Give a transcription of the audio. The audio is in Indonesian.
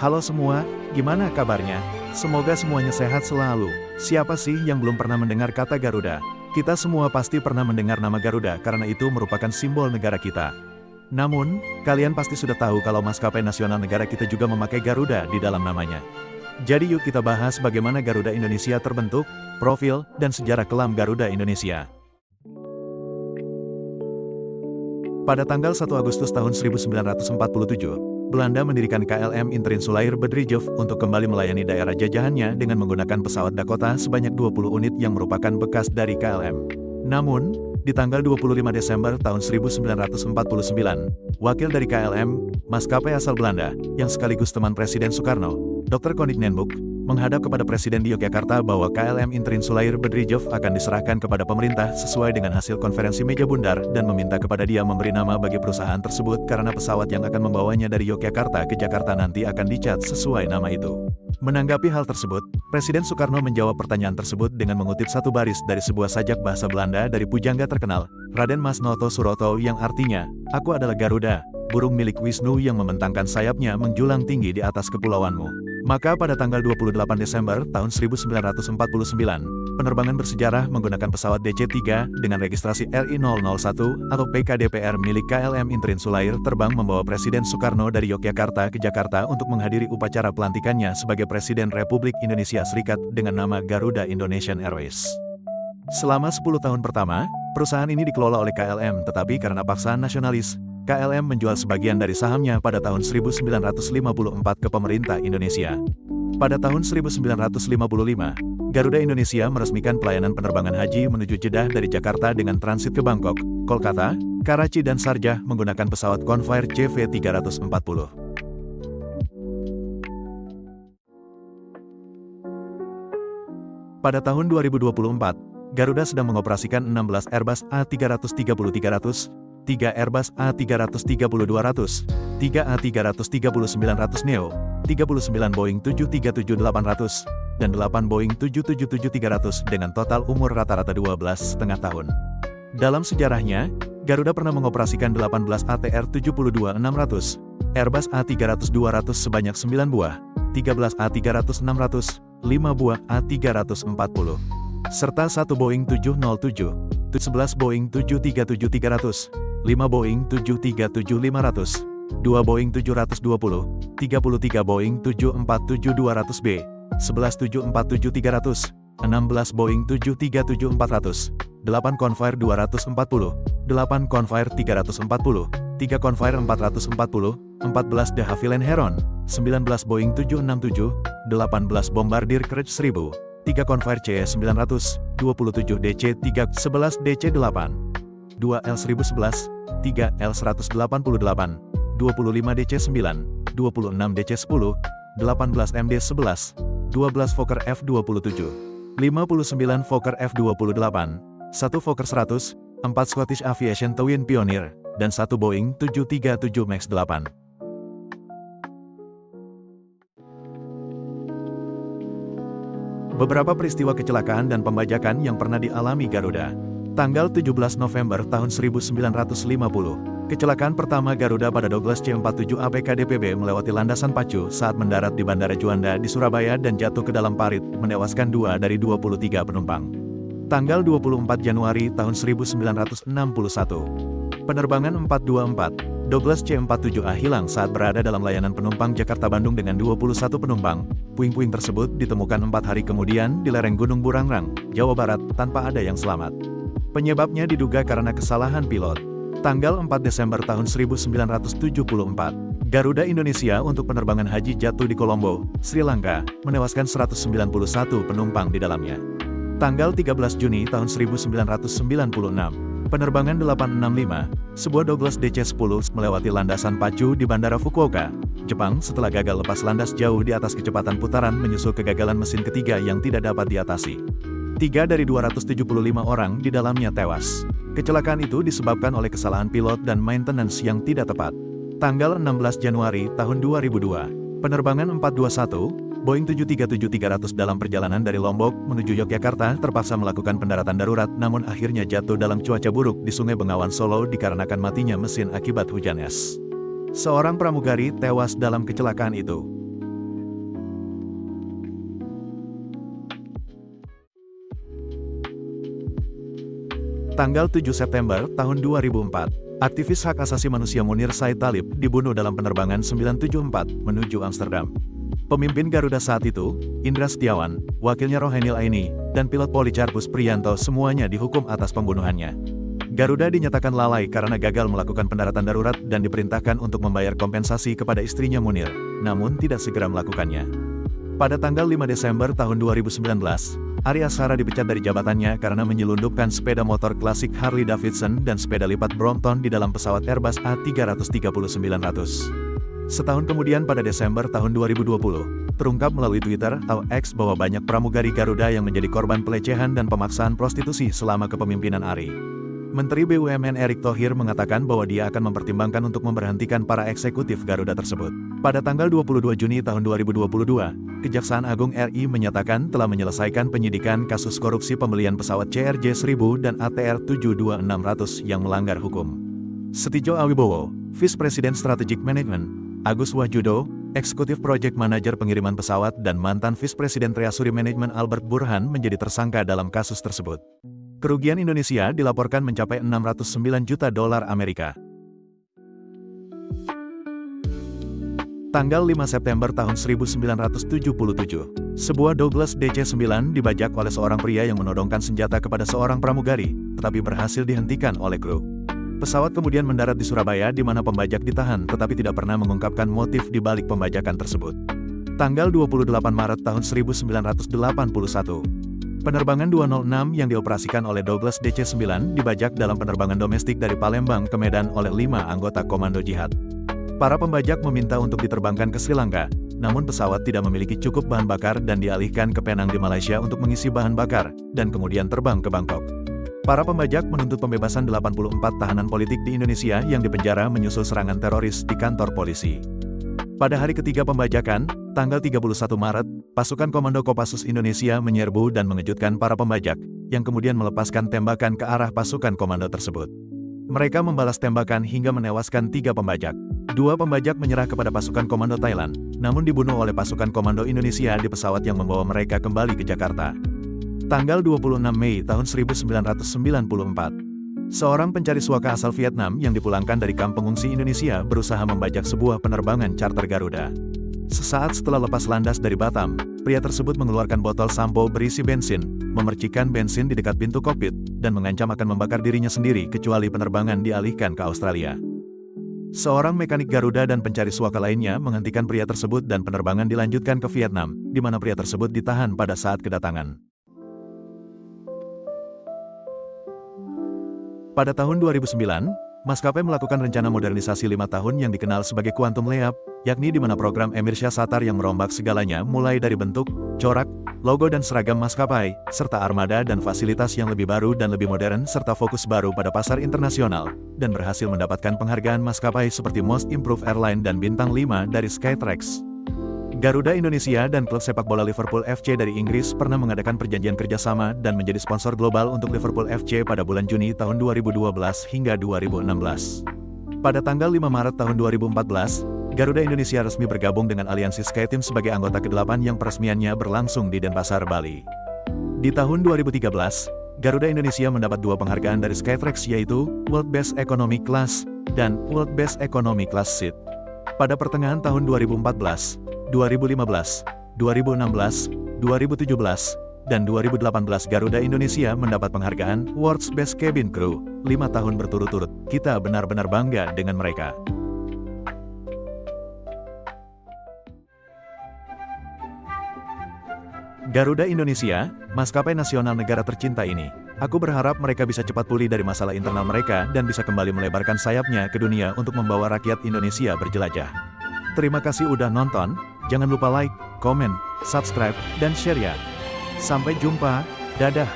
Halo semua, gimana kabarnya? Semoga semuanya sehat selalu. Siapa sih yang belum pernah mendengar kata Garuda? Kita semua pasti pernah mendengar nama Garuda karena itu merupakan simbol negara kita. Namun, kalian pasti sudah tahu kalau maskapai nasional negara kita juga memakai Garuda di dalam namanya. Jadi yuk kita bahas bagaimana Garuda Indonesia terbentuk, profil, dan sejarah kelam Garuda Indonesia. Pada tanggal 1 Agustus tahun 1947, Belanda mendirikan KLM Intrinsulair Bedrijov untuk kembali melayani daerah jajahannya dengan menggunakan pesawat Dakota sebanyak 20 unit yang merupakan bekas dari KLM. Namun, di tanggal 25 Desember tahun 1949, wakil dari KLM, maskapai asal Belanda, yang sekaligus teman Presiden Soekarno, Dr. Koningnenboek, menghadap kepada Presiden di Yogyakarta bahwa KLM Intrinsulair Bedrijov akan diserahkan kepada pemerintah sesuai dengan hasil konferensi meja bundar dan meminta kepada dia memberi nama bagi perusahaan tersebut karena pesawat yang akan membawanya dari Yogyakarta ke Jakarta nanti akan dicat sesuai nama itu. Menanggapi hal tersebut, Presiden Soekarno menjawab pertanyaan tersebut dengan mengutip satu baris dari sebuah sajak bahasa Belanda dari pujangga terkenal, Raden Mas Noto Suroto yang artinya, "Aku adalah Garuda, burung milik Wisnu yang membentangkan sayapnya menjulang tinggi di atas kepulauanmu." Maka pada tanggal 28 Desember tahun 1949, penerbangan bersejarah menggunakan pesawat DC-3 dengan registrasi RI-001 atau PKDPR milik KLM Intrinsulair terbang membawa Presiden Soekarno dari Yogyakarta ke Jakarta untuk menghadiri upacara pelantikannya sebagai Presiden Republik Indonesia Serikat dengan nama Garuda Indonesian Airways. Selama 10 tahun pertama, perusahaan ini dikelola oleh KLM tetapi karena paksaan nasionalis, KLM menjual sebagian dari sahamnya pada tahun 1954 ke pemerintah Indonesia. Pada tahun 1955, Garuda Indonesia meresmikan pelayanan penerbangan haji menuju Jeddah dari Jakarta dengan transit ke Bangkok, Kolkata, Karachi dan Sharjah menggunakan pesawat Convair CV340. Pada tahun 2024, Garuda sedang mengoperasikan 16 Airbus A330-300, 3 Airbus A330-200, 3 A330-900 Neo, 39 Boeing 737-800, dan 8 Boeing 777-300 dengan total umur rata-rata 12,5 tahun. Dalam sejarahnya, Garuda pernah mengoperasikan 18 ATR 72-600, Airbus A300-200 sebanyak 9 buah, 13 A300-600, 5 buah A340, serta 1 Boeing 707, 11 Boeing 737-300, 5 Boeing 737-500, 2 Boeing 720, 33 Boeing 747-200B, 11 747-300, 16 Boeing 737-400, 8 Convair 240, 8 Convair 340, 3 Convair 440, 14 De Havilland Heron, 19 Boeing 767, 18 Bombardier Courage 1000, 3 Convair CE-900, 27 DC-3, 11 DC-8, 2 L-1011, 3 L-188, 25 DC-9, 26 DC-10, 18 MD-11, 12 Fokker F-27, 59 Fokker F-28, 1 Fokker 100, 4 Scottish Aviation Twin Pioneer, dan 1 Boeing 737 MAX 8. Beberapa peristiwa kecelakaan dan pembajakan yang pernah dialami Garuda. Tanggal 17 November tahun 1950, kecelakaan pertama Garuda pada Douglas C-47 APKDPB melewati landasan pacu saat mendarat di Bandara Juanda di Surabaya dan jatuh ke dalam parit, menewaskan 2 dari 23 penumpang. Tanggal 24 Januari tahun 1961, penerbangan 424, Douglas C-47A hilang saat berada dalam layanan penumpang Jakarta-Bandung dengan 21 penumpang. Puing-puing tersebut ditemukan 4 hari kemudian di lereng Gunung Burangrang, Jawa Barat, tanpa ada yang selamat. Penyebabnya diduga karena kesalahan pilot. Tanggal 4 Desember tahun 1974, Garuda Indonesia untuk penerbangan haji jatuh di Colombo, Sri Lanka, menewaskan 191 penumpang di dalamnya. Tanggal 13 Juni tahun 1996, penerbangan 865, sebuah Douglas DC-10 melewati landasan pacu di Bandara Fukuoka, Jepang setelah gagal lepas landas jauh di atas kecepatan putaran menyusul kegagalan mesin ketiga yang tidak dapat diatasi. 3 dari 275 orang di dalamnya tewas. Kecelakaan itu disebabkan oleh kesalahan pilot dan maintenance yang tidak tepat. Tanggal 16 Januari tahun 2002, penerbangan 421, Boeing 737-300 dalam perjalanan dari Lombok menuju Yogyakarta terpaksa melakukan pendaratan darurat namun akhirnya jatuh dalam cuaca buruk di Sungai Bengawan Solo dikarenakan matinya mesin akibat hujan es. Seorang pramugari tewas dalam kecelakaan itu. Tanggal 7 September tahun 2004, aktivis hak asasi manusia Munir Said Talib dibunuh dalam penerbangan 974 menuju Amsterdam. Pemimpin Garuda saat itu, Indra Setiawan, wakilnya Rohenil Aini, dan pilot Policarpus Priyanto semuanya dihukum atas pembunuhannya. Garuda dinyatakan lalai karena gagal melakukan pendaratan darurat dan diperintahkan untuk membayar kompensasi kepada istrinya Munir, namun tidak segera melakukannya. Pada tanggal 5 Desember tahun 2019, Ari Ashara dipecat dari jabatannya karena menyelundupkan sepeda motor klasik Harley Davidson dan sepeda lipat Brompton di dalam pesawat Airbus A330-900. Setahun kemudian pada Desember tahun 2020, terungkap melalui Twitter atau X bahwa banyak pramugari Garuda yang menjadi korban pelecehan dan pemaksaan prostitusi selama kepemimpinan Ari. Menteri BUMN Erick Thohir mengatakan bahwa dia akan mempertimbangkan untuk memberhentikan para eksekutif Garuda tersebut. Pada tanggal 22 Juni tahun 2022, Kejaksaan Agung RI menyatakan telah menyelesaikan penyidikan kasus korupsi pembelian pesawat CRJ-1000 dan ATR 72600 yang melanggar hukum. Setijo Awibowo, Vice President Strategic Management, Agus Wajudo, Eksekutif Project Manager Pengiriman Pesawat dan mantan Vice President Treasury Management Albert Burhan menjadi tersangka dalam kasus tersebut. Kerugian Indonesia dilaporkan mencapai 609 juta dolar Amerika. Tanggal 5 September tahun 1977, sebuah Douglas DC-9 dibajak oleh seorang pria yang menodongkan senjata kepada seorang pramugari, tetapi berhasil dihentikan oleh kru. Pesawat kemudian mendarat di Surabaya di mana pembajak ditahan tetapi tidak pernah mengungkapkan motif di balik pembajakan tersebut. Tanggal 28 Maret tahun 1981, penerbangan 206 yang dioperasikan oleh Douglas DC-9 dibajak dalam penerbangan domestik dari Palembang ke Medan oleh 5 anggota Komando Jihad. Para pembajak meminta untuk diterbangkan ke Sri Lanka, namun pesawat tidak memiliki cukup bahan bakar dan dialihkan ke Penang di Malaysia untuk mengisi bahan bakar, dan kemudian terbang ke Bangkok. Para pembajak menuntut pembebasan 84 tahanan politik di Indonesia yang dipenjara menyusul serangan teroris di kantor polisi. Pada hari ketiga pembajakan, tanggal 31 Maret, pasukan Komando Kopassus Indonesia menyerbu dan mengejutkan para pembajak, yang kemudian melepaskan tembakan ke arah pasukan komando tersebut. Mereka membalas tembakan hingga menewaskan 3 pembajak. 2 pembajak menyerah kepada pasukan komando Thailand, namun dibunuh oleh pasukan komando Indonesia di pesawat yang membawa mereka kembali ke Jakarta. Tanggal 26 Mei tahun 1994, seorang pencari suaka asal Vietnam yang dipulangkan dari kamp pengungsi Indonesia berusaha membajak sebuah penerbangan charter Garuda. Sesaat setelah lepas landas dari Batam, pria tersebut mengeluarkan botol sampo berisi bensin, memercikkan bensin di dekat pintu kokpit, dan mengancam akan membakar dirinya sendiri kecuali penerbangan dialihkan ke Australia. Seorang mekanik Garuda dan pencari suaka lainnya menghentikan pria tersebut dan penerbangan dilanjutkan ke Vietnam, di mana pria tersebut ditahan pada saat kedatangan. Pada tahun 2009, maskapai melakukan rencana modernisasi 5 tahun yang dikenal sebagai Quantum Leap, yakni di mana program Emir Syahsatar yang merombak segalanya mulai dari bentuk, corak, logo dan seragam maskapai, serta armada dan fasilitas yang lebih baru dan lebih modern serta fokus baru pada pasar internasional, dan berhasil mendapatkan penghargaan maskapai seperti Most Improved Airline dan Bintang 5 dari Skytrax. Garuda Indonesia dan klub sepak bola Liverpool FC dari Inggris pernah mengadakan perjanjian kerjasama dan menjadi sponsor global untuk Liverpool FC pada bulan Juni tahun 2012 hingga 2016. Pada tanggal 5 Maret tahun 2014, Garuda Indonesia resmi bergabung dengan aliansi SkyTeam sebagai anggota ke-8 yang peresmiannya berlangsung di Denpasar, Bali. Di tahun 2013, Garuda Indonesia mendapat 2 penghargaan dari Skytrax yaitu World Best Economy Class dan World Best Economy Class Seat. Pada pertengahan tahun 2014, 2015, 2016, 2017, dan 2018 Garuda Indonesia mendapat penghargaan World's Best Cabin Crew 5 tahun berturut-turut. Kita benar-benar bangga dengan mereka. Garuda Indonesia, maskapai nasional negara tercinta ini. Aku berharap mereka bisa cepat pulih dari masalah internal mereka dan bisa kembali melebarkan sayapnya ke dunia untuk membawa rakyat Indonesia berjelajah. Terima kasih udah nonton, jangan lupa like, komen, subscribe, dan share ya. Sampai jumpa, dadah.